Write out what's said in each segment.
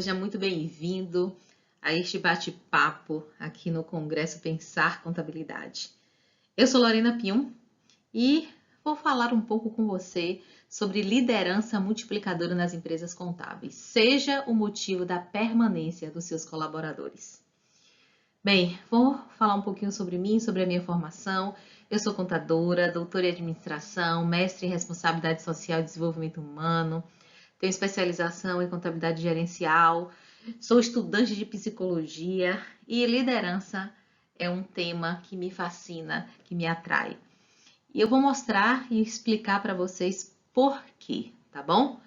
seja muito bem-vindo a este bate-papo aqui no Congresso Pensar Contabilidade. Eu sou Lorena Pium e vou falar um pouco com você sobre liderança multiplicadora nas empresas contábeis, seja o motivo da permanência dos seus colaboradores. Bem, vou falar um pouquinho sobre mim, sobre a minha formação. Eu sou contadora, doutora em administração, mestre em responsabilidade social e desenvolvimento humano, tenho especialização em contabilidade gerencial, sou estudante de psicologia e liderança é um tema que me fascina, que me atrai. E eu vou mostrar e explicar para vocês por quê, tá bom?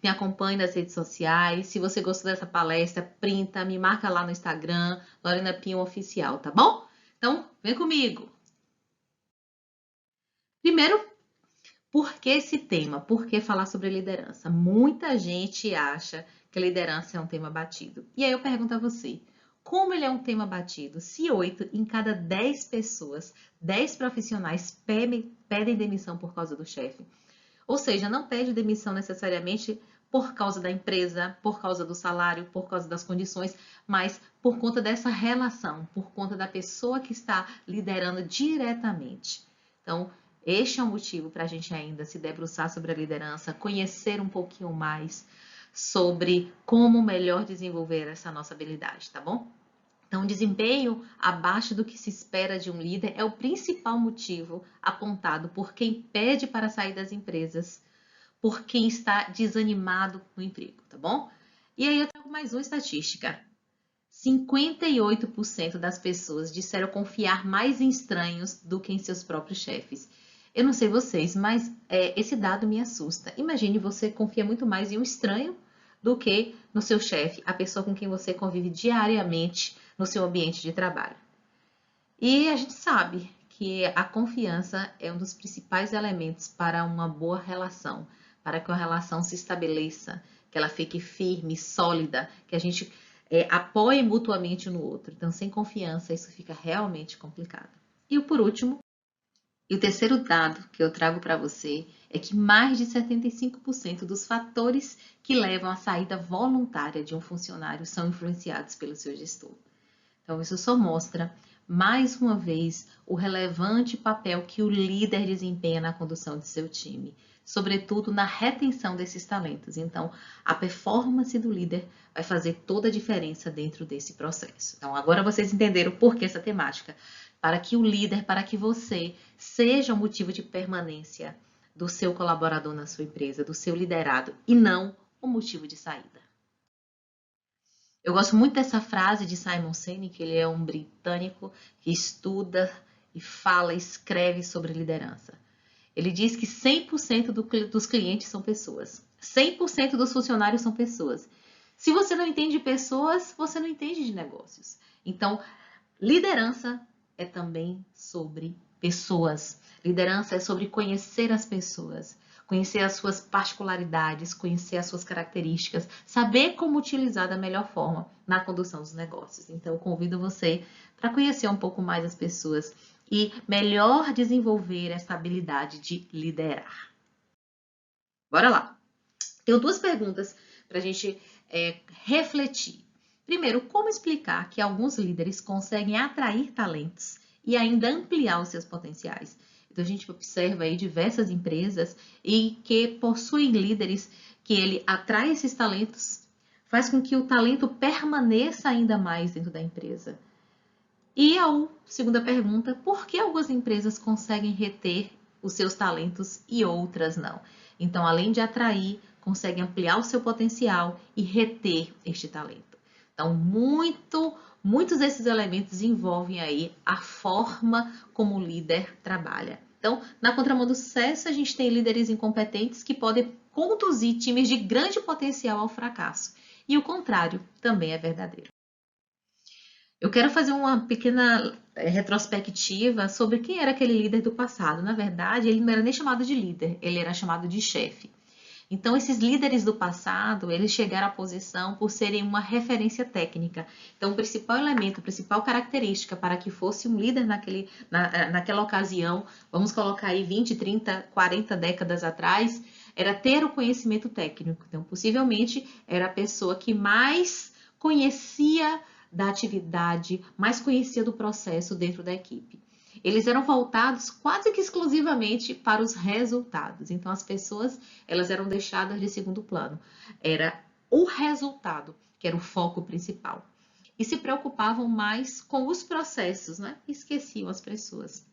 Me acompanhe nas redes sociais. Se você gostou dessa palestra, printa, me marca lá no Instagram, Lorena Pinho Oficial, tá bom? Então, vem comigo! Primeiro, por que esse tema? Por que falar sobre liderança? Muita gente acha que liderança é um tema batido. E aí eu pergunto a você, como ele é um tema batido? Se 8 em cada 10 pessoas, 10 profissionais pedem demissão por causa do chefe. Ou seja, não pede demissão necessariamente por causa da empresa, por causa do salário, por causa das condições, mas por conta dessa relação, por conta da pessoa que está liderando diretamente. Então, este é o motivo para a gente ainda se debruçar sobre a liderança, conhecer um pouquinho mais sobre como melhor desenvolver essa nossa habilidade, tá bom? Então, desempenho abaixo do que se espera de um líder é o principal motivo apontado por quem pede para sair das empresas, por quem está desanimado no emprego, tá bom? E aí eu trago mais uma estatística. 58% das pessoas disseram confiar mais em estranhos do que em seus próprios chefes. Eu não sei vocês, mas esse dado me assusta. Imagine você confia muito mais em um estranho do que no seu chefe, a pessoa com quem você convive diariamente no seu ambiente de trabalho. E a gente sabe que a confiança é um dos principais elementos para uma boa relação, para que uma relação se estabeleça, que ela fique firme, sólida, que a gente apoie mutuamente um no outro. Então, sem confiança, isso fica realmente complicado. E por último, e o terceiro dado que eu trago para você é que mais de 75% dos fatores que levam à saída voluntária de um funcionário são influenciados pelo seu gestor. Então, isso só mostra, mais uma vez, o relevante papel que o líder desempenha na condução de seu time, sobretudo na retenção desses talentos. Então, a performance do líder vai fazer toda a diferença dentro desse processo. Então, agora vocês entenderam por que essa temática. Para que o líder, para que você seja o motivo de permanência do seu colaborador na sua empresa, do seu liderado, e não o motivo de saída. Eu gosto muito dessa frase de Simon Sinek, que ele é um britânico que estuda e fala, escreve sobre liderança. Ele diz que 100% dos clientes são pessoas, 100% dos funcionários são pessoas. Se você não entende de pessoas, você não entende de negócios. Então, liderança é também sobre pessoas. Liderança é sobre conhecer as pessoas, conhecer as suas particularidades, conhecer as suas características, saber como utilizar da melhor forma na condução dos negócios. Então, eu convido você para conhecer um pouco mais as pessoas e melhor desenvolver essa habilidade de liderar. Bora lá! Tenho duas perguntas para a gente refletir. Primeiro, como explicar que alguns líderes conseguem atrair talentos e ainda ampliar os seus potenciais? Então, a gente observa aí diversas empresas e que possuem líderes que ele atrai esses talentos, faz com que o talento permaneça ainda mais dentro da empresa. E a segunda pergunta, por que algumas empresas conseguem reter os seus talentos e outras não? Então, além de atrair, conseguem ampliar o seu potencial e reter este talento. Então, muitos desses elementos envolvem aí a forma como o líder trabalha. Então, na contramão do sucesso, a gente tem líderes incompetentes que podem conduzir times de grande potencial ao fracasso. E o contrário também é verdadeiro. Eu quero fazer uma pequena retrospectiva sobre quem era aquele líder do passado. Na verdade, ele não era nem chamado de líder, ele era chamado de chefe. Então, esses líderes do passado, eles chegaram à posição por serem uma referência técnica. Então, o principal elemento, a principal característica para que fosse um líder naquela ocasião, vamos colocar aí 20, 30, 40 décadas atrás, era ter o conhecimento técnico. Então, possivelmente, era a pessoa que mais conhecia da atividade, mais conhecia do processo dentro da equipe. Eles eram voltados quase que exclusivamente para os resultados. Então, as pessoas, elas eram deixadas de segundo plano. Era o resultado, que era o foco principal. E se preocupavam mais com os processos, né? Esqueciam as pessoas.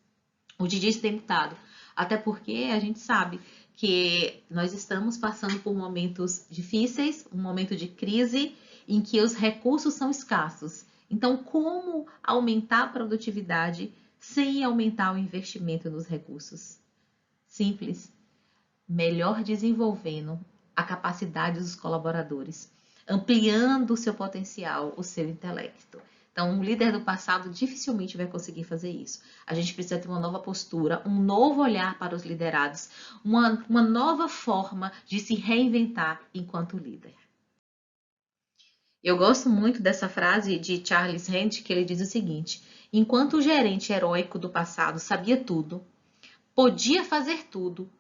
O Didi tem mudado. Até porque a gente sabe que nós estamos passando por momentos difíceis, um momento de crise, em que os recursos são escassos. Então, como aumentar a produtividade sem aumentar o investimento nos recursos? Simples. Melhor desenvolvendo a capacidade dos colaboradores, ampliando o seu potencial, o seu intelecto. Então, um líder do passado dificilmente vai conseguir fazer isso. A gente precisa ter uma nova postura, um novo olhar para os liderados, uma nova forma de se reinventar enquanto líder. Eu gosto muito dessa frase de Charles Rand, que ele diz o seguinte: enquanto o gerente heróico do passado sabia tudo, podia fazer tudo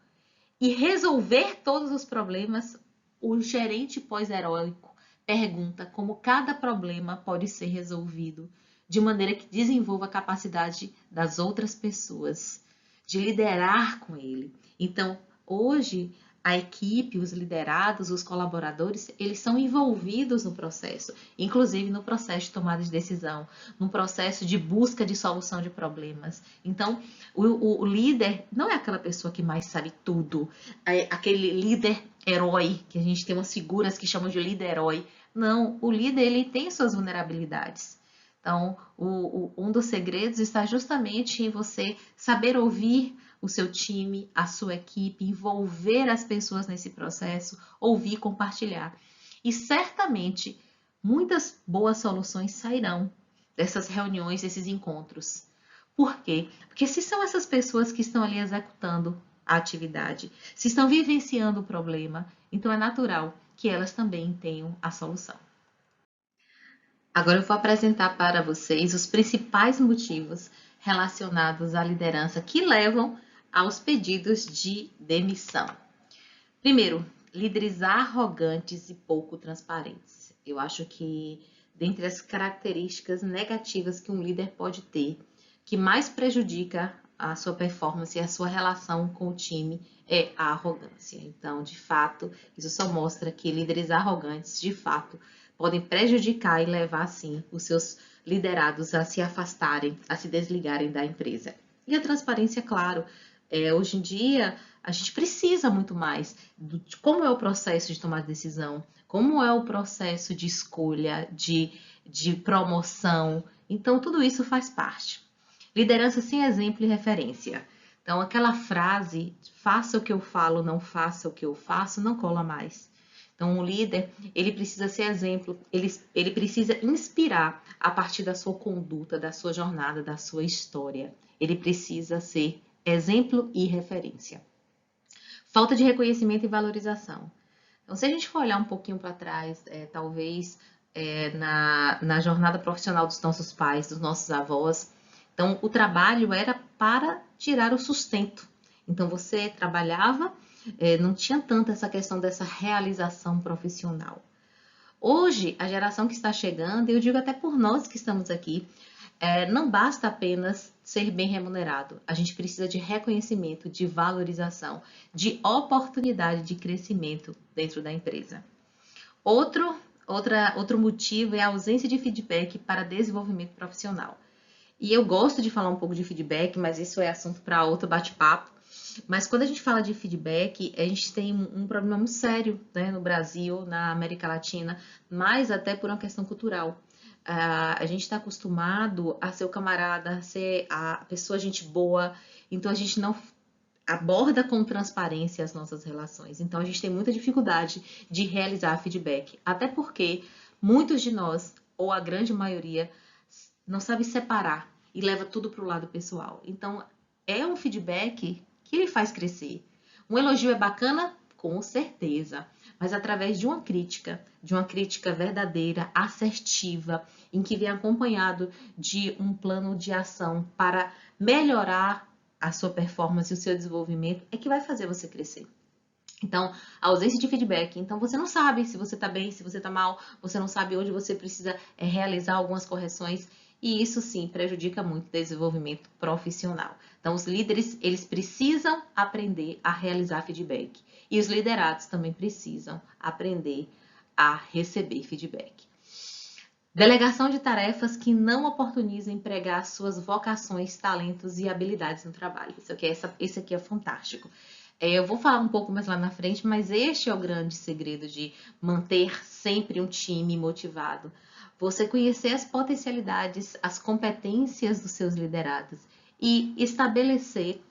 e resolver todos os problemas, o gerente pós-heróico pergunta como cada problema pode ser resolvido de maneira que desenvolva a capacidade das outras pessoas de liderar com ele. Então, hoje, a equipe, os liderados, os colaboradores, eles são envolvidos no processo, inclusive no processo de tomada de decisão, no processo de busca de solução de problemas. Então, o líder não é aquela pessoa que mais sabe tudo, é aquele líder herói, que a gente tem umas figuras que chamam de líder herói. Não, o líder ele tem suas vulnerabilidades. Então, um dos segredos está justamente em você saber ouvir o seu time, a sua equipe, envolver as pessoas nesse processo, ouvir, compartilhar. E certamente muitas boas soluções sairão dessas reuniões, desses encontros. Por quê? Porque se são essas pessoas que estão ali executando a atividade, se estão vivenciando o problema, então é natural que elas também tenham a solução. Agora eu vou apresentar para vocês os principais motivos relacionados à liderança que levam aos pedidos de demissão. Primeiro, líderes arrogantes e pouco transparentes. Eu acho que dentre as características negativas que um líder pode ter, que mais prejudica a sua performance e a sua relação com o time é a arrogância. Então, de fato, isso só mostra que líderes arrogantes, de fato, podem prejudicar e levar, sim, os seus liderados a se afastarem, a se desligarem da empresa. E a transparência, claro, hoje em dia a gente precisa muito mais de como é o processo de tomar decisão, como é o processo de escolha, de promoção. Então, tudo isso faz parte. Liderança sem exemplo e referência. Então, aquela frase, faça o que eu falo, não faça o que eu faço, não cola mais. Então, um líder, ele precisa ser exemplo, ele precisa inspirar a partir da sua conduta, da sua jornada, da sua história. Ele precisa ser exemplo e referência. Falta de reconhecimento e valorização. Então, se a gente for olhar um pouquinho para trás, talvez na jornada profissional dos nossos pais, dos nossos avós, então o trabalho era para tirar o sustento. Então, você trabalhava, não tinha tanto essa questão dessa realização profissional. Hoje, a geração que está chegando, eu digo até por nós que estamos aqui, não basta apenas ser bem remunerado. A gente precisa de reconhecimento, de valorização, de oportunidade de crescimento dentro da empresa. Outro motivo é a ausência de feedback para desenvolvimento profissional. E eu gosto de falar um pouco de feedback, mas isso é assunto para outro bate-papo. Mas quando a gente fala de feedback, a gente tem um problema muito sério, né, no Brasil, na América Latina, mas até por uma questão cultural. A gente está acostumado a ser o camarada, a ser a pessoa gente boa, então a gente não aborda com transparência as nossas relações. Então a gente tem muita dificuldade de realizar feedback, até porque muitos de nós, ou a grande maioria, não sabe separar e leva tudo para o lado pessoal. Então é um feedback que ele faz crescer. Um elogio é bacana? Com certeza, mas através de uma crítica verdadeira, assertiva, em que vem acompanhado de um plano de ação para melhorar a sua performance e o seu desenvolvimento, é que vai fazer você crescer. Então, a ausência de feedback. Então, você não sabe se você está bem, se você está mal, você não sabe onde você precisa realizar algumas correções. E isso, sim, prejudica muito o desenvolvimento profissional. Então, os líderes, eles precisam aprender a realizar feedback. E os liderados também precisam aprender a receber feedback. Delegação de tarefas que não oportuniza empregar suas vocações, talentos e habilidades no trabalho. Esse aqui é fantástico. Eu vou falar um pouco mais lá na frente, mas este é o grande segredo de manter sempre um time motivado. Você conhecer as potencialidades, as competências dos seus liderados e estabelecer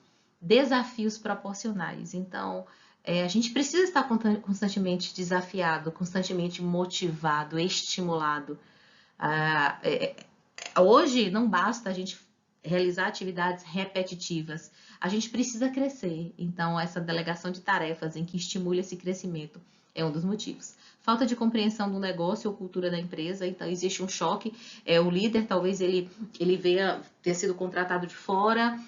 desafios proporcionais. Então, a gente precisa estar constantemente desafiado, constantemente motivado, estimulado. Hoje não basta a gente realizar atividades repetitivas, a gente precisa crescer. Então, essa delegação de tarefas em que estimula esse crescimento é um dos motivos. Falta de compreensão do negócio ou cultura da empresa, então existe um choque. O líder, talvez ele venha ter sido contratado de fora,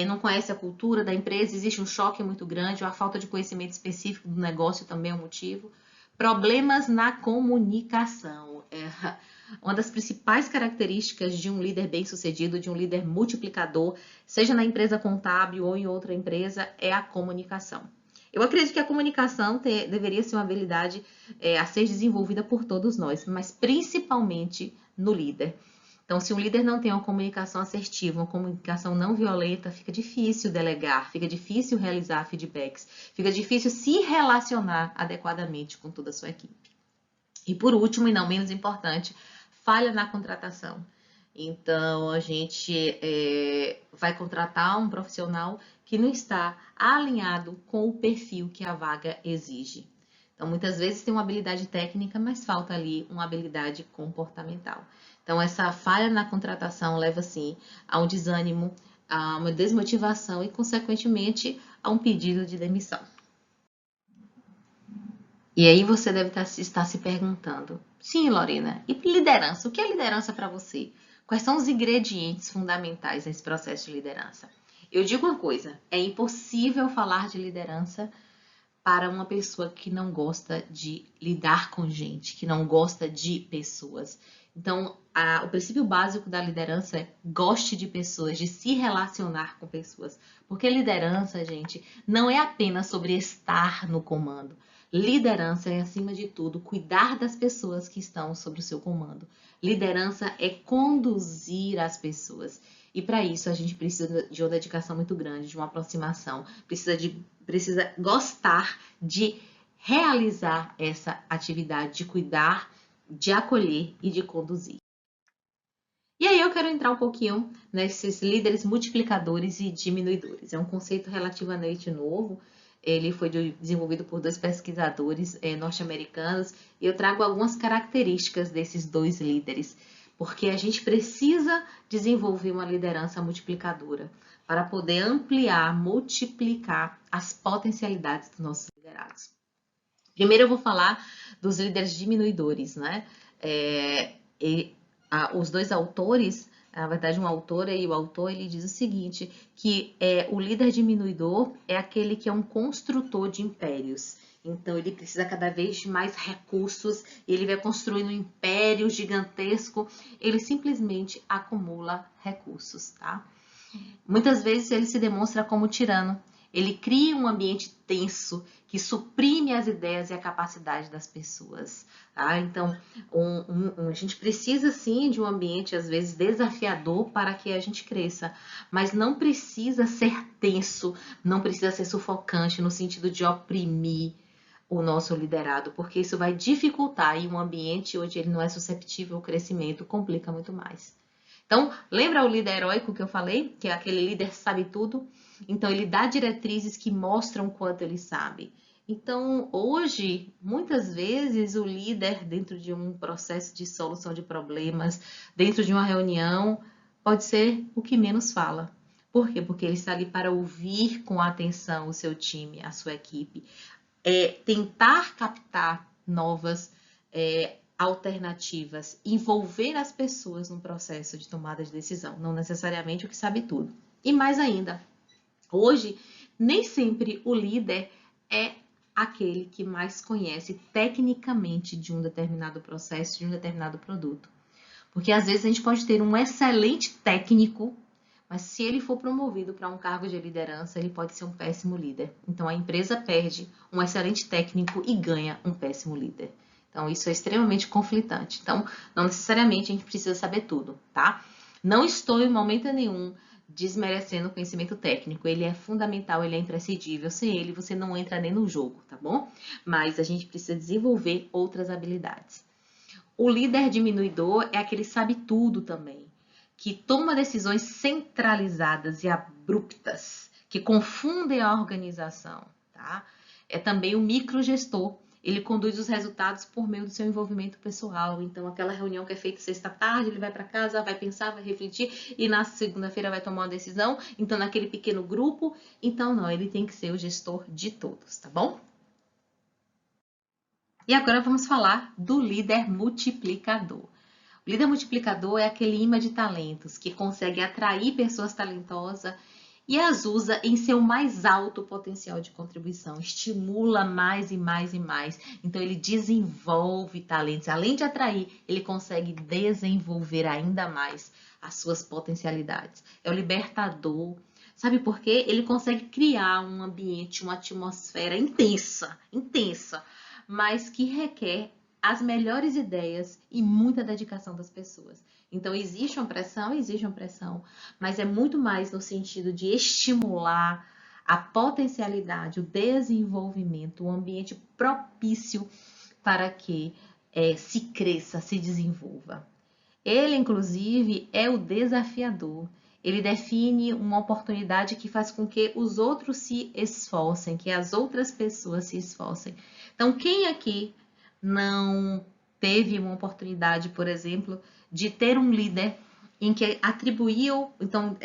não conhece a cultura da empresa, existe um choque muito grande, ou a falta de conhecimento específico do negócio também é um motivo. Problemas na comunicação. Uma das principais características de um líder bem-sucedido, de um líder multiplicador, seja na empresa contábil ou em outra empresa, é a comunicação. Eu acredito que a comunicação deveria ser uma habilidade a ser desenvolvida por todos nós, mas principalmente no líder. Então, se um líder não tem uma comunicação assertiva, uma comunicação não violenta, fica difícil delegar, fica difícil realizar feedbacks, fica difícil se relacionar adequadamente com toda a sua equipe. E por último, e não menos importante, falha na contratação. Então, a gente vai contratar um profissional que não está alinhado com o perfil que a vaga exige. Então, muitas vezes tem uma habilidade técnica, mas falta ali uma habilidade comportamental. Então, essa falha na contratação leva, sim, a um desânimo, a uma desmotivação e, consequentemente, a um pedido de demissão. E aí você deve estar se perguntando, sim, Lorena, e liderança? O que é liderança para você? Quais são os ingredientes fundamentais nesse processo de liderança? Eu digo uma coisa, é impossível falar de liderança para uma pessoa que não gosta de lidar com gente, que não gosta de pessoas. Então, o princípio básico da liderança é goste de pessoas, de se relacionar com pessoas. Porque liderança, gente, não é apenas sobre estar no comando. Liderança é, acima de tudo, cuidar das pessoas que estão sob o seu comando. Liderança é conduzir as pessoas. E para isso a gente precisa de uma dedicação muito grande, de uma aproximação, precisa gostar de realizar essa atividade, de cuidar, de acolher e de conduzir. E aí eu quero entrar um pouquinho nesses líderes multiplicadores e diminuidores. É um conceito relativamente novo. Ele foi desenvolvido por dois pesquisadores norte-americanos e eu trago algumas características desses dois líderes, porque a gente precisa desenvolver uma liderança multiplicadora para poder ampliar, multiplicar as potencialidades dos nossos liderados. Primeiro eu vou falar dos líderes diminuidores, né? Os dois autores, na verdade uma autora e o autor, ele diz o seguinte, que o líder diminuidor é aquele que é um construtor de impérios. Então ele precisa cada vez de mais recursos, ele vai construindo um império gigantesco, ele simplesmente acumula recursos, tá? Muitas vezes ele se demonstra como tirano. Ele cria um ambiente tenso que suprime as ideias e a capacidade das pessoas. Tá? Então, a gente precisa sim de um ambiente às vezes desafiador para que a gente cresça, mas não precisa ser tenso, não precisa ser sufocante no sentido de oprimir o nosso liderado, porque isso vai dificultar e um ambiente onde ele não é susceptível ao crescimento complica muito mais. Então, lembra o líder heróico que eu falei? Que é aquele líder que sabe tudo? Então, ele dá diretrizes que mostram o quanto ele sabe. Então, hoje, muitas vezes, o líder, dentro de um processo de solução de problemas, dentro de uma reunião, pode ser o que menos fala. Por quê? Porque ele está ali para ouvir com atenção o seu time, a sua equipe. Tentar captar novas alternativas, envolver as pessoas no processo de tomada de decisão, não necessariamente o que sabe tudo. E mais ainda, hoje, nem sempre o líder é aquele que mais conhece tecnicamente de um determinado processo, de um determinado produto. Porque às vezes a gente pode ter um excelente técnico, mas se ele for promovido para um cargo de liderança, ele pode ser um péssimo líder. Então a empresa perde um excelente técnico e ganha um péssimo líder. Então isso é extremamente conflitante. Então não necessariamente a gente precisa saber tudo, tá? Não estou em momento nenhum desmerecendo o conhecimento técnico. Ele é fundamental, ele é imprescindível. Sem ele você não entra nem no jogo, tá bom? Mas a gente precisa desenvolver outras habilidades. O líder diminuidor é aquele que sabe tudo também, que toma decisões centralizadas e abruptas, que confundem a organização, tá? É também o microgestor. Ele conduz os resultados por meio do seu envolvimento pessoal. Então, aquela reunião que é feita sexta-tarde, ele vai para casa, vai pensar, vai refletir e na segunda-feira vai tomar uma decisão. Então, naquele pequeno grupo, então não, ele tem que ser o gestor de todos, tá bom? E agora vamos falar do líder multiplicador. O líder multiplicador é aquele imã de talentos que consegue atrair pessoas talentosas e as usa em seu mais alto potencial de contribuição, estimula mais e mais e mais. Então ele desenvolve talentos, além de atrair, ele consegue desenvolver ainda mais as suas potencialidades. É o libertador. Sabe por quê? Ele consegue criar um ambiente, uma atmosfera intensa, mas que requer as melhores ideias e muita dedicação das pessoas. Então, existe uma pressão, mas é muito mais no sentido de estimular a potencialidade, o desenvolvimento, o ambiente propício para que se cresça, se desenvolva. Ele, inclusive, é o desafiador. Ele define uma oportunidade que faz com que os outros se esforcem, que as outras pessoas se esforcem. Então, quem aqui não teve uma oportunidade, por exemplo, de ter um líder em que atribuiu, então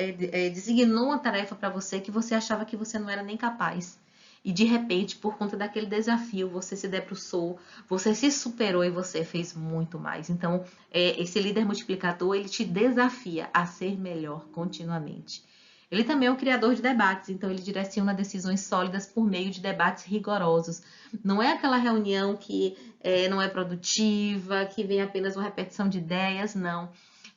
designou uma tarefa para você que você achava que você não era nem capaz. E de repente, por conta daquele desafio, você se debruçou, você se superou e você fez muito mais. Então, esse líder multiplicador, ele te desafia a ser melhor continuamente. Ele também é o criador de debates, então ele direciona decisões sólidas por meio de debates rigorosos. Não é aquela reunião que não é produtiva, que vem apenas uma repetição de ideias, não.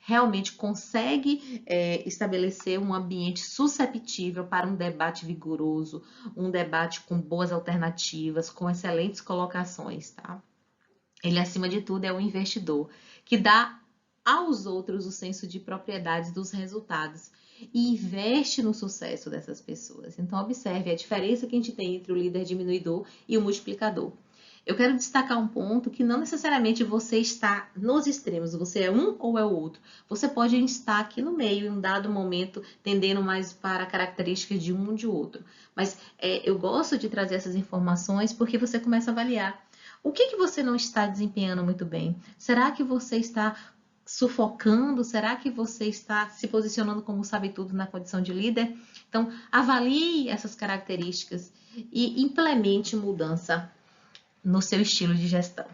Realmente consegue estabelecer um ambiente susceptível para um debate vigoroso, um debate com boas alternativas, com excelentes colocações, tá? Ele, acima de tudo, é o investidor, que dá aos outros o senso de propriedade dos resultados e investe no sucesso dessas pessoas. Então, observe a diferença que a gente tem entre o líder diminuidor e o multiplicador. Eu quero destacar um ponto que não necessariamente você está nos extremos, você é um ou é o outro. Você pode estar aqui no meio, em um dado momento, tendendo mais para características de um ou de outro. Mas eu gosto de trazer essas informações porque você começa a avaliar. O que você não está desempenhando muito bem? Será que você está sufocando? Será que você está se posicionando como sabe-tudo na condição de líder? Então, avalie essas características e implemente mudança no seu estilo de gestão.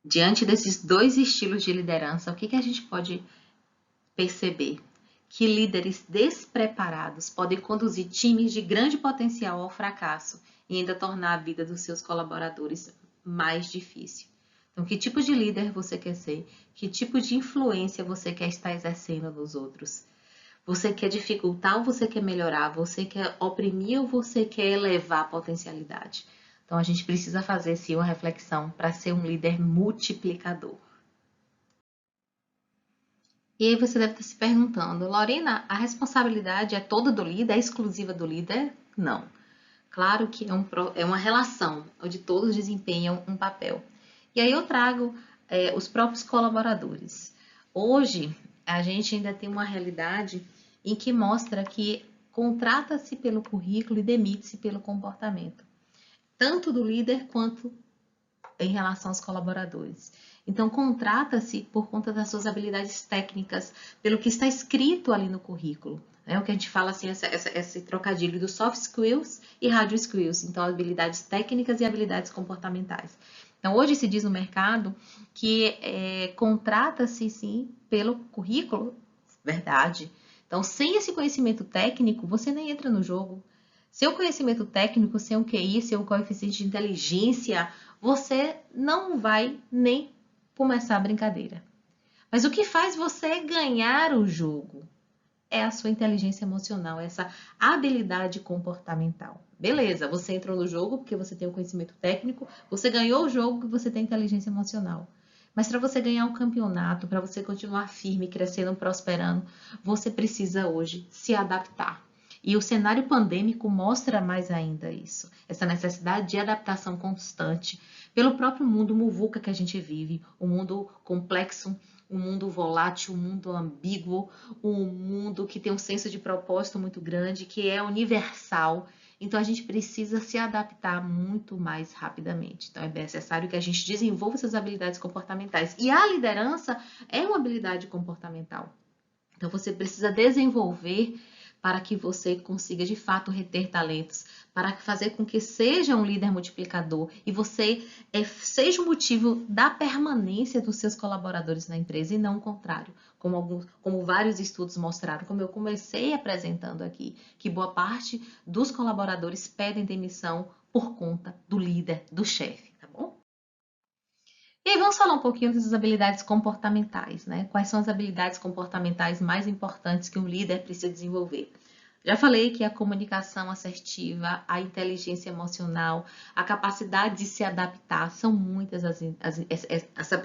Diante desses dois estilos de liderança, o que a gente pode perceber? Que líderes despreparados podem conduzir times de grande potencial ao fracasso e ainda tornar a vida dos seus colaboradores mais difícil. Então, que tipo de líder você quer ser? Que tipo de influência você quer estar exercendo nos outros? Você quer dificultar ou você quer melhorar? Você quer oprimir ou você quer elevar a potencialidade? Então, a gente precisa fazer, sim, uma reflexão para ser um líder multiplicador. E aí você deve estar se perguntando, Lorena, a responsabilidade é toda do líder? É exclusiva do líder? Não. Claro que é uma relação onde todos desempenham um papel. E aí eu trago os próprios colaboradores. Hoje, a gente ainda tem uma realidade em que mostra que contrata-se pelo currículo e demite-se pelo comportamento, tanto do líder quanto em relação aos colaboradores. Então, contrata-se por conta das suas habilidades técnicas, pelo que está escrito ali no currículo. É o que a gente fala assim, esse trocadilho dos soft skills e hard skills. Então, habilidades técnicas e habilidades comportamentais. Então, hoje se diz no mercado que contrata-se, sim, pelo currículo, verdade. Então, sem esse conhecimento técnico, você nem entra no jogo. Seu conhecimento técnico, seu QI, seu coeficiente de inteligência, você não vai nem começar a brincadeira. Mas o que faz você ganhar o jogo é a sua inteligência emocional, essa habilidade comportamental. Beleza, você entrou no jogo porque você tem o conhecimento técnico, você ganhou o jogo porque você tem inteligência emocional. Mas para você ganhar um campeonato, para você continuar firme, crescendo, prosperando, você precisa hoje se adaptar. E o cenário pandêmico mostra mais ainda isso, essa necessidade de adaptação constante pelo próprio mundo muvuca que a gente vive, um mundo complexo, um mundo volátil, um mundo ambíguo, um mundo que tem um senso de propósito muito grande, que é universal. Então a gente precisa se adaptar muito mais rapidamente. Então é necessário que a gente desenvolva essas habilidades comportamentais. E a liderança é uma habilidade comportamental. Então você precisa desenvolver para que você consiga de fato reter talentos, para fazer com que seja um líder multiplicador e você seja o motivo da permanência dos seus colaboradores na empresa e não o contrário, como vários estudos mostraram, como eu comecei apresentando aqui, que boa parte dos colaboradores pedem demissão por conta do líder, do chefe, tá bom? E aí vamos falar um pouquinho dessas habilidades comportamentais, né? Quais são as habilidades comportamentais mais importantes que um líder precisa desenvolver? Já falei que a comunicação assertiva, a inteligência emocional, a capacidade de se adaptar, são muitas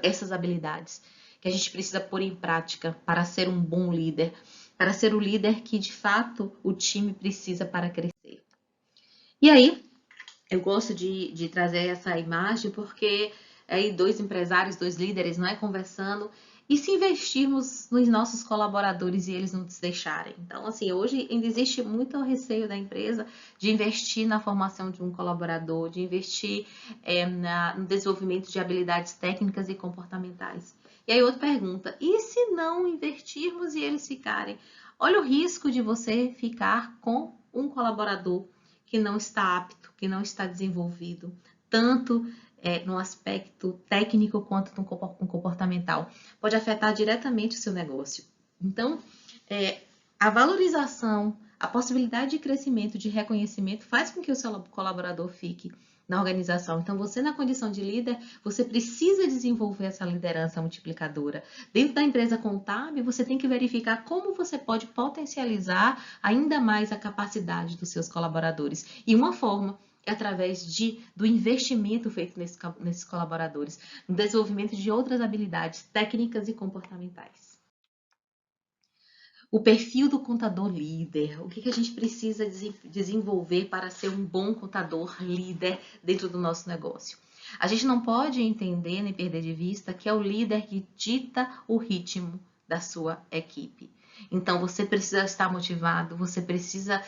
essas habilidades que a gente precisa pôr em prática para ser um bom líder, para ser o líder que de fato o time precisa para crescer. E aí, eu gosto de trazer essa imagem porque aí dois empresários, dois líderes, não é, conversando e se investirmos nos nossos colaboradores e eles não nos deixarem. Então, assim, hoje ainda existe muito receio da empresa de investir na formação de um colaborador, de investir no desenvolvimento de habilidades técnicas e comportamentais. E aí outra pergunta, e se não investirmos e eles ficarem? Olha o risco de você ficar com um colaborador que não está apto, que não está desenvolvido, tanto no aspecto técnico quanto no comportamental. Pode afetar diretamente o seu negócio. Então, a valorização, a possibilidade de crescimento, de reconhecimento, faz com que o seu colaborador fique na organização. Então, você na condição de líder, você precisa desenvolver essa liderança multiplicadora. Dentro da empresa contábil, você tem que verificar como você pode potencializar ainda mais a capacidade dos seus colaboradores. E uma forma é através do investimento feito nesses colaboradores, no desenvolvimento de outras habilidades técnicas e comportamentais. O perfil do contador líder, o que a gente precisa desenvolver para ser um bom contador líder dentro do nosso negócio. A gente não pode entender nem perder de vista que é o líder que dita o ritmo da sua equipe. Então, você precisa estar motivado, você precisa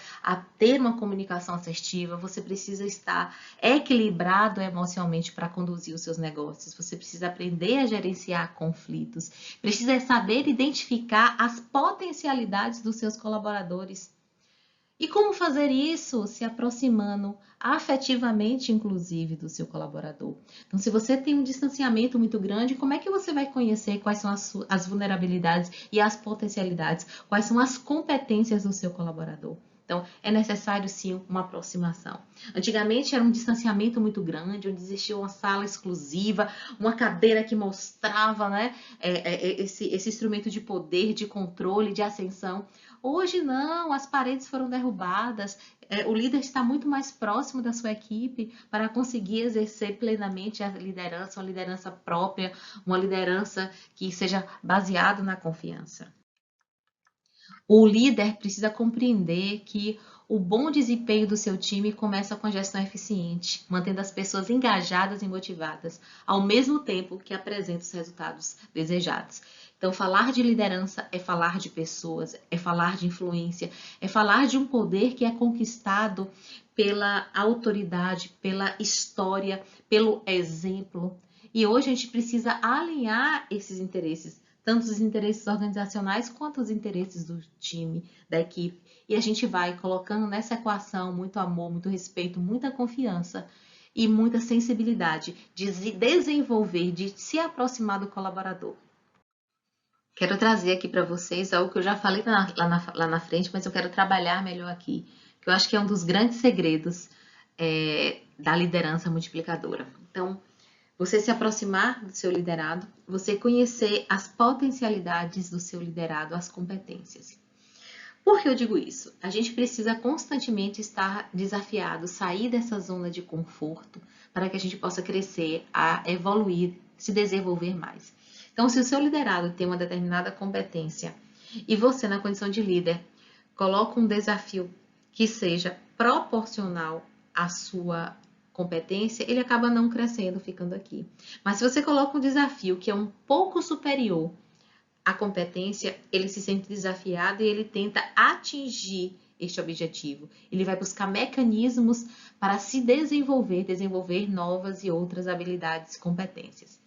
ter uma comunicação assertiva, você precisa estar equilibrado emocionalmente para conduzir os seus negócios, você precisa aprender a gerenciar conflitos, precisa saber identificar as potencialidades dos seus colaboradores. E como fazer isso? Se aproximando afetivamente, inclusive, do seu colaborador. Então, se você tem um distanciamento muito grande, como é que você vai conhecer quais são as vulnerabilidades e as potencialidades? Quais são as competências do seu colaborador? Então, é necessário, sim, uma aproximação. Antigamente, era um distanciamento muito grande, onde existia uma sala exclusiva, uma cadeira que mostrava, né, esse instrumento de poder, de controle, de ascensão. Hoje não, as paredes foram derrubadas, o líder está muito mais próximo da sua equipe para conseguir exercer plenamente a liderança, uma liderança própria, uma liderança que seja baseada na confiança. O líder precisa compreender que o bom desempenho do seu time começa com a gestão eficiente, mantendo as pessoas engajadas e motivadas, ao mesmo tempo que apresenta os resultados desejados. Então, falar de liderança é falar de pessoas, é falar de influência, é falar de um poder que é conquistado pela autoridade, pela história, pelo exemplo. E hoje a gente precisa alinhar esses interesses, tanto os interesses organizacionais quanto os interesses do time, da equipe. E a gente vai colocando nessa equação muito amor, muito respeito, muita confiança e muita sensibilidade de se desenvolver, de se aproximar do colaborador. Quero trazer aqui para vocês algo que eu já falei lá na frente, mas eu quero trabalhar melhor aqui, que eu acho que é um dos grandes segredos da liderança multiplicadora. Então, você se aproximar do seu liderado, você conhecer as potencialidades do seu liderado, as competências. Por que eu digo isso? A gente precisa constantemente estar desafiado, sair dessa zona de conforto, para que a gente possa crescer, evoluir, se desenvolver mais. Então, se o seu liderado tem uma determinada competência e você, na condição de líder, coloca um desafio que seja proporcional à sua competência, ele acaba não crescendo, ficando aqui. Mas se você coloca um desafio que é um pouco superior à competência, ele se sente desafiado e ele tenta atingir este objetivo. Ele vai buscar mecanismos para se desenvolver novas e outras habilidades e competências.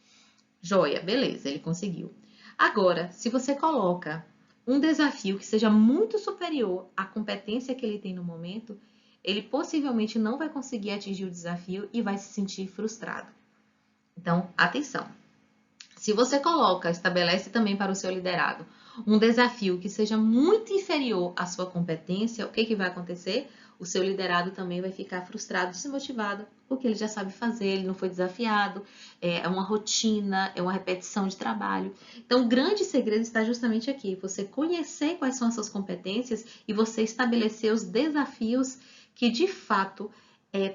Joia, beleza, ele conseguiu. Agora, se você coloca um desafio que seja muito superior à competência que ele tem no momento, ele possivelmente não vai conseguir atingir o desafio e vai se sentir frustrado. Então, atenção. Se você estabelece também para o seu liderado um desafio que seja muito inferior à sua competência, o que vai acontecer? O seu liderado também vai ficar frustrado, desmotivado, porque ele já sabe fazer, ele não foi desafiado, é uma rotina, é uma repetição de trabalho. Então, o grande segredo está justamente aqui, você conhecer quais são as suas competências e você estabelecer os desafios que, de fato,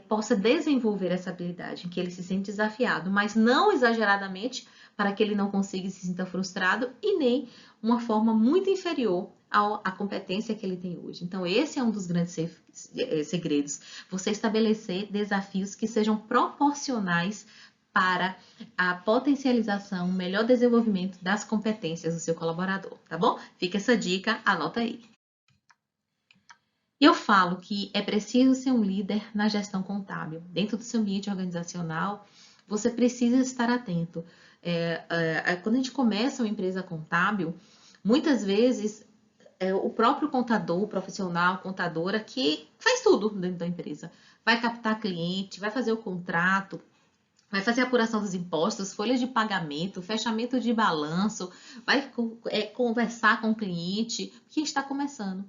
possa desenvolver essa habilidade, em que ele se sente desafiado, mas não exageradamente, para que ele não consiga e se sinta frustrado, e nem uma forma muito inferior à competência que ele tem hoje. Então, esse é um dos grandes segredos. Você estabelecer desafios que sejam proporcionais para a potencialização, o melhor desenvolvimento das competências do seu colaborador, tá bom? Fica essa dica, anota aí. Eu falo que é preciso ser um líder na gestão contábil. Dentro do seu ambiente organizacional, você precisa estar atento. Quando a gente começa uma empresa contábil, muitas vezes o próprio contador, o profissional, contadora, que faz tudo dentro da empresa. Vai captar cliente, vai fazer o contrato, vai fazer a apuração dos impostos, folhas de pagamento, fechamento de balanço, vai conversar com o cliente, que está começando.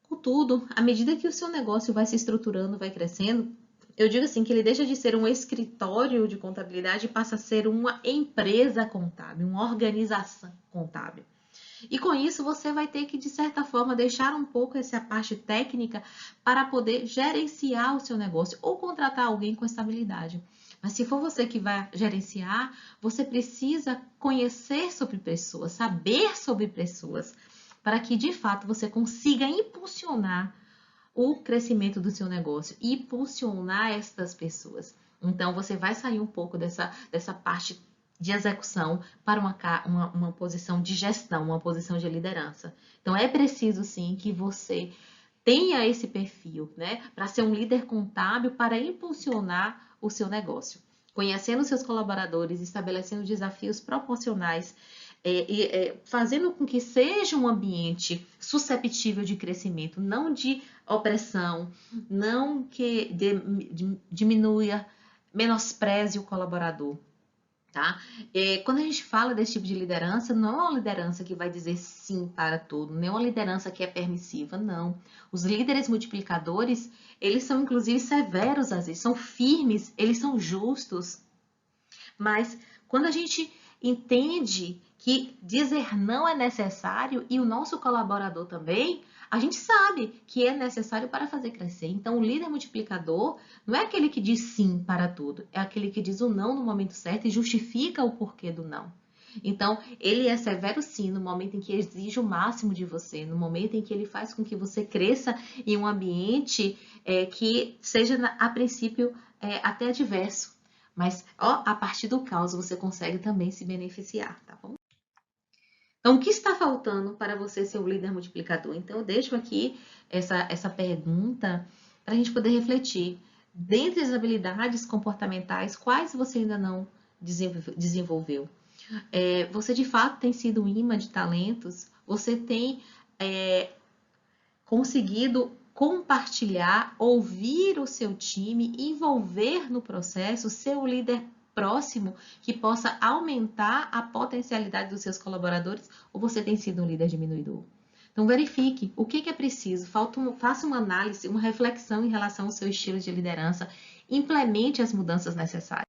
Contudo, à medida que o seu negócio vai se estruturando, vai crescendo, eu digo assim que ele deixa de ser um escritório de contabilidade e passa a ser uma empresa contábil, uma organização contábil. E com isso você vai ter que, de certa forma, deixar um pouco essa parte técnica para poder gerenciar o seu negócio ou contratar alguém com estabilidade. Mas se for você que vai gerenciar, você precisa conhecer sobre pessoas, saber sobre pessoas, para que de fato você consiga impulsionar o crescimento do seu negócio e impulsionar estas pessoas. Então você vai sair um pouco dessa parte de execução para uma posição de gestão, uma posição de liderança. Então é preciso sim que você tenha esse perfil, né, para ser um líder contábil, para impulsionar o seu negócio, conhecendo seus colaboradores, estabelecendo desafios proporcionais, fazendo com que seja um ambiente susceptível de crescimento, não de opressão, não que diminua, menospreze o colaborador. Tá? Quando a gente fala desse tipo de liderança, não é uma liderança que vai dizer sim para tudo, não é uma liderança que é permissiva, não. Os líderes multiplicadores, eles são inclusive severos às vezes, são firmes, eles são justos. Mas quando a gente entende que dizer não é necessário e o nosso colaborador também, a gente sabe que é necessário para fazer crescer. Então, o líder multiplicador não é aquele que diz sim para tudo, é aquele que diz o não no momento certo e justifica o porquê do não. Então, ele é severo sim no momento em que exige o máximo de você, no momento em que ele faz com que você cresça em um ambiente que seja, a princípio, até adverso. Mas, a partir do caos, você consegue também se beneficiar, tá bom? Então, o que está faltando para você ser um líder multiplicador? Então, eu deixo aqui essa pergunta para a gente poder refletir. Dentre as habilidades comportamentais, quais você ainda não desenvolveu? Você, de fato, tem sido um imã de talentos? Você tem conseguido compartilhar, ouvir o seu time, envolver no processo, ser o líder próximo que possa aumentar a potencialidade dos seus colaboradores, ou você tem sido um líder diminuidor? Então, verifique o que é preciso, faça uma análise, uma reflexão em relação ao seu estilo de liderança, implemente as mudanças necessárias.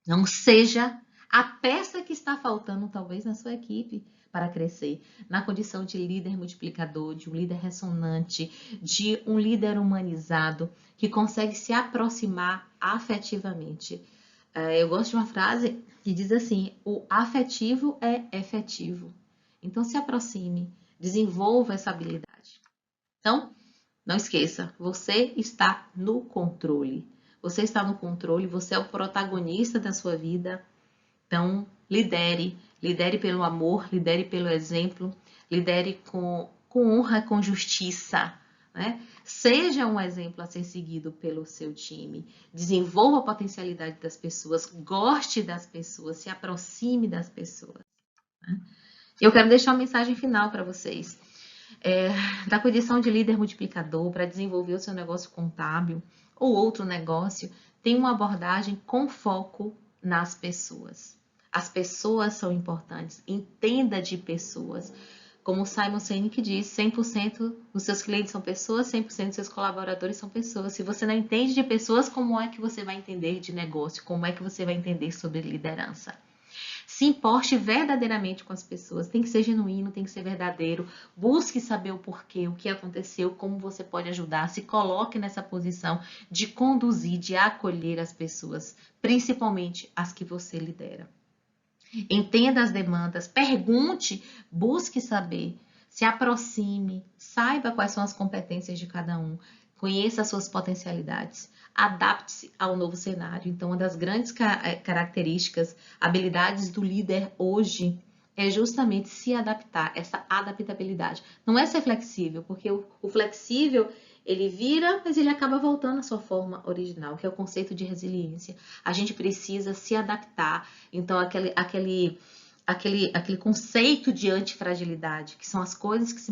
Não seja a peça que está faltando, talvez, na sua equipe para crescer, na condição de líder multiplicador, de um líder ressonante, de um líder humanizado, que consegue se aproximar afetivamente. Eu gosto de uma frase que diz assim: o afetivo é efetivo. Então, se aproxime, desenvolva essa habilidade. Então, não esqueça, você está no controle. Você está no controle, você é o protagonista da sua vida. Então, lidere pelo amor, lidere pelo exemplo, lidere com honra, com justiça, né? Seja um exemplo a ser seguido pelo seu time. Desenvolva a potencialidade das pessoas, goste das pessoas, se aproxime das pessoas, né? Eu quero deixar uma mensagem final para vocês. Da condição de líder multiplicador, para desenvolver o seu negócio contábil ou outro negócio, tem uma abordagem com foco nas pessoas. As pessoas são importantes, entenda de pessoas. Como o Simon Sinek diz, 100% dos seus clientes são pessoas, 100% dos seus colaboradores são pessoas. Se você não entende de pessoas, como é que você vai entender de negócio? Como é que você vai entender sobre liderança? Se importe verdadeiramente com as pessoas, tem que ser genuíno, tem que ser verdadeiro, busque saber o porquê, o que aconteceu, como você pode ajudar, se coloque nessa posição de conduzir, de acolher as pessoas, principalmente as que você lidera. Entenda as demandas, pergunte, busque saber, se aproxime, saiba quais são as competências de cada um, conheça as suas potencialidades, adapte-se ao novo cenário. Então, uma das grandes características, habilidades do líder hoje é justamente se adaptar, essa adaptabilidade. Não é ser flexível, porque o flexível ele vira, mas ele acaba voltando à sua forma original, que é o conceito de resiliência. A gente precisa se adaptar. Então, aquele conceito de antifragilidade, que são as coisas que se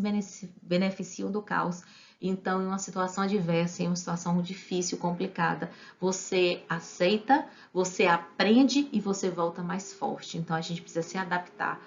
beneficiam do caos. Então, em uma situação adversa, em uma situação difícil, complicada, você aceita, você aprende e você volta mais forte. Então, a gente precisa se adaptar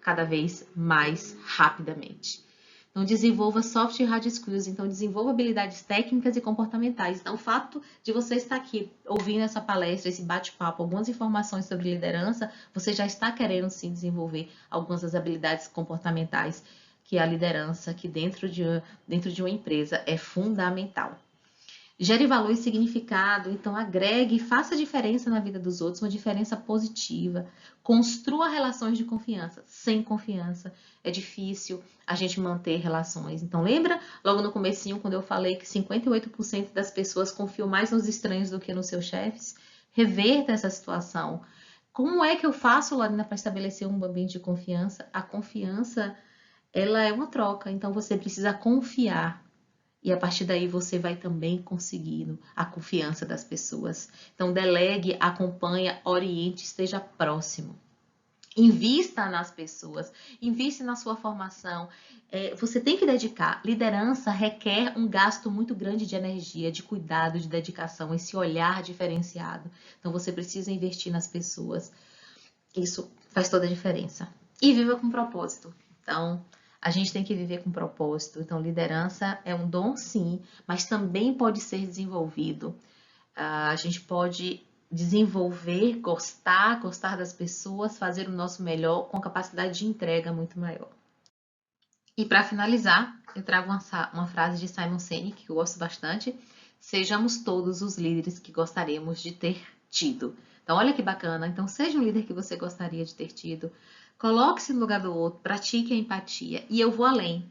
cada vez mais rapidamente. Então, desenvolva soft e hard skills. Então, desenvolva habilidades técnicas e comportamentais. Então, o fato de você estar aqui ouvindo essa palestra, esse bate-papo, algumas informações sobre liderança, você já está querendo sim desenvolver algumas das habilidades comportamentais que a liderança aqui dentro de uma empresa é fundamental. Gere valor e significado, então agregue e faça diferença na vida dos outros, uma diferença positiva. Construa relações de confiança. Sem confiança é difícil a gente manter relações. Então lembra logo no comecinho quando eu falei que 58% das pessoas confiam mais nos estranhos do que nos seus chefes? Reverta essa situação. Como é que eu faço, Lorena, para estabelecer um ambiente de confiança? A confiança, ela é uma troca, então você precisa confiar. E a partir daí você vai também conseguindo a confiança das pessoas. Então, delegue, acompanhe, oriente, esteja próximo. Invista nas pessoas, invista na sua formação. Você tem que dedicar. Liderança requer um gasto muito grande de energia, de cuidado, de dedicação, esse olhar diferenciado. Então, você precisa investir nas pessoas. Isso faz toda a diferença. E viva com propósito. Então, a gente tem que viver com propósito. Então, liderança é um dom, sim, mas também pode ser desenvolvido. A gente pode desenvolver, gostar das pessoas, fazer o nosso melhor com capacidade de entrega muito maior. E para finalizar, eu trago uma frase de Simon Sinek, que eu gosto bastante. Sejamos todos os líderes que gostaríamos de ter tido. Então, olha que bacana. Então, seja um líder que você gostaria de ter tido. Coloque-se no lugar do outro, pratique a empatia. E eu vou além.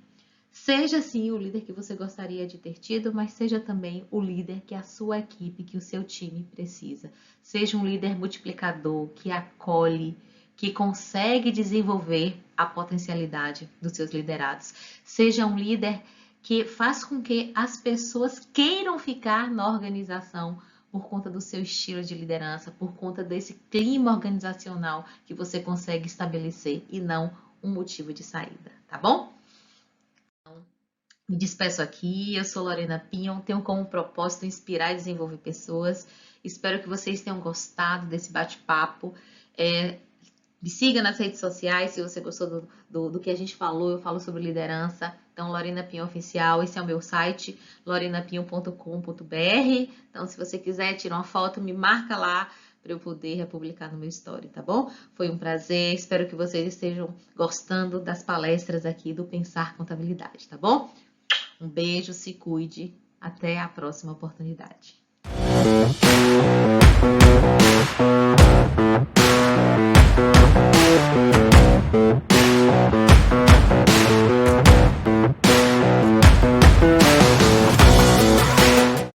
Seja sim o líder que você gostaria de ter tido, mas seja também o líder que a sua equipe, que o seu time precisa. Seja um líder multiplicador, que acolhe, que consegue desenvolver a potencialidade dos seus liderados. Seja um líder que faz com que as pessoas queiram ficar na organização por conta do seu estilo de liderança, por conta desse clima organizacional que você consegue estabelecer e não um motivo de saída, tá bom? Me despeço aqui, eu sou Lorena Pinhon, tenho como propósito inspirar e desenvolver pessoas. Espero que vocês tenham gostado desse bate-papo. Me siga nas redes sociais, se você gostou do que a gente falou, eu falo sobre liderança. Então, Lorena Pinho Oficial, esse é o meu site, lorenapinho.com.br. Então, se você quiser tirar uma foto, me marca lá para eu poder republicar no meu story, tá bom? Foi um prazer, espero que vocês estejam gostando das palestras aqui do Pensar Contabilidade, tá bom? Um beijo, se cuide, até a próxima oportunidade.